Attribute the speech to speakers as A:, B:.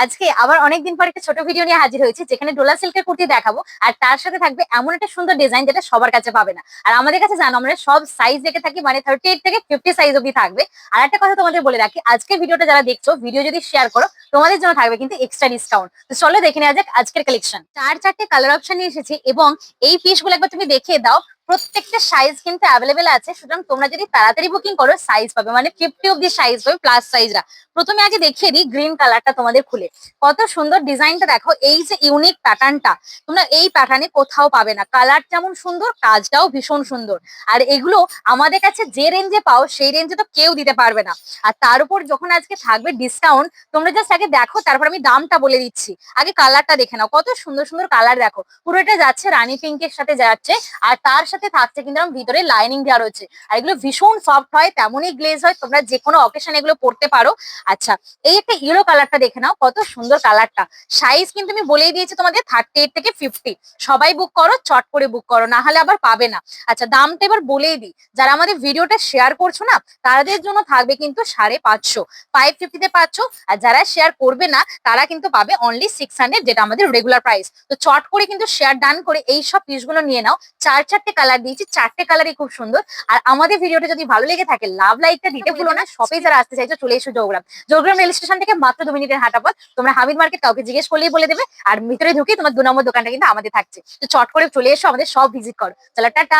A: আজকে আবার অনেকদিন পর একটা ছোট ভিডিও নিয়ে হাজির হয়েছে, যেখানে ডোলা সিল্কের কুর্তি দেখাবো। আর তার সাথে থাকবে এমন একটা সুন্দর ডিজাইন যেটা সবার কাছে পাবে না। আর আমাদের কাছে জানো আমরা সব সাইজ রেখে থাকি, মানে 38 থেকে 50 সাইজ অব্দি থাকবে। আর একটা কথা তোমাদের বলে রাখি, আজকে ভিডিওটা যারা দেখছো, ভিডিও যদি শেয়ার করো তোমাদের জন্য থাকবে কিন্তু এক্সট্রা ডিসকাউন্ট। তো চলো দেখে নেওয়া যাক আজকের কালেকশন। চারটে কালার অপশন নিয়ে এসেছি, এবং এই পিসগুলো একবার তুমি দেখিয়ে দাও। প্রত্যেকটা সাইজ কিন্তু অ্যাভেলেবেল আছে, সুতরাং তোমরা যদি তাড়াতাড়ি বুকিং করো সাইজ পাবে, মানে 50 অব্দি সাইজ পাবে, প্লাস সাইজরা। প্রথমে আগে দেখিয়ে দিই গ্রিন কালারটা তোমাদের খুলে। কত সুন্দর ডিজাইনটা দেখো, এই যে ইউনিক প্যাটার্নটা তোমরা এই প্যাটার্নে কোথাও পাবে না। কালার যেমন সুন্দর, কাজটাও ভীষণ সুন্দর। আর এগুলো আমাদের কাছে যে রেঞ্জে পাও সেই রেঞ্জে তো কেউ দিতে পারবে না। আর তার উপর যখন আজকে থাকবে ডিসকাউন্ট, তোমরা জাস্ট আগে দেখো, তারপর আমি দামটা বলে দিচ্ছি। আগে কালারটা দেখে নাও, কত সুন্দর সুন্দর কালার দেখো। পুরোটা যাচ্ছে রানী পিঙ্কের সাথে যাচ্ছে, আর তার সাথে থাকছে কিন্তু ভিতরে লাইনিং দেওয়া রয়েছে। আর এগুলো ভীষণ সফট হয়, তেমনই গ্লেজ হয়, তোমরা যে কোনো অকেশন এগুলো পরতে পারো। আচ্ছা, এই একটা ইয়েলো কালারটা দেখে নাও, কত সুন্দর কালারটা। সাইজ কিন্তু আমি বলেই দিয়েছি তোমাদের 38 থেকে 50। সবাই বুক করো, চট করে বুক করো, না হলে আবার পাবে না। আচ্ছা, দামটা এবার বলেই দিই। যারা আমাদের ভিডিওটা শেয়ার করছো না, তাদের জন্য থাকবে কিন্তু 550, 550 পাচ্ছ। আর যারা শেয়ার করবে না তারা কিন্তু পাবে অনলি 600, যেটা আমাদের রেগুলার প্রাইস। তো চট করে কিন্তু শেয়ার ডান করে এই সব পিসগুলো নিয়ে নাও। চারটে কালার দিয়েছি, চারটে কালারই খুব সুন্দর। আর আমাদের ভিডিওটা যদি ভালো লেগে থাকে লাভ লাইকটা দিতে ভুলো না। শপে যারা আসতে চাইছো চলে এসো জোগ্রাম। জোগ্রাম রেল স্টেশন থেকে মাত্র 2 মিনিটের হাঁটা পথ। তোমরা হামিদ মার্কেট কাউকে জিজ্ঞেস করলেই বলে দেবে। আর ভিতরে ঢুকে তোমার 2 নম্বর দোকানটা কিন্তু আমাদের থাকছে। তো চট করে চলে এসো, আমাদের সব ভিজিট করো। চলো টাটা।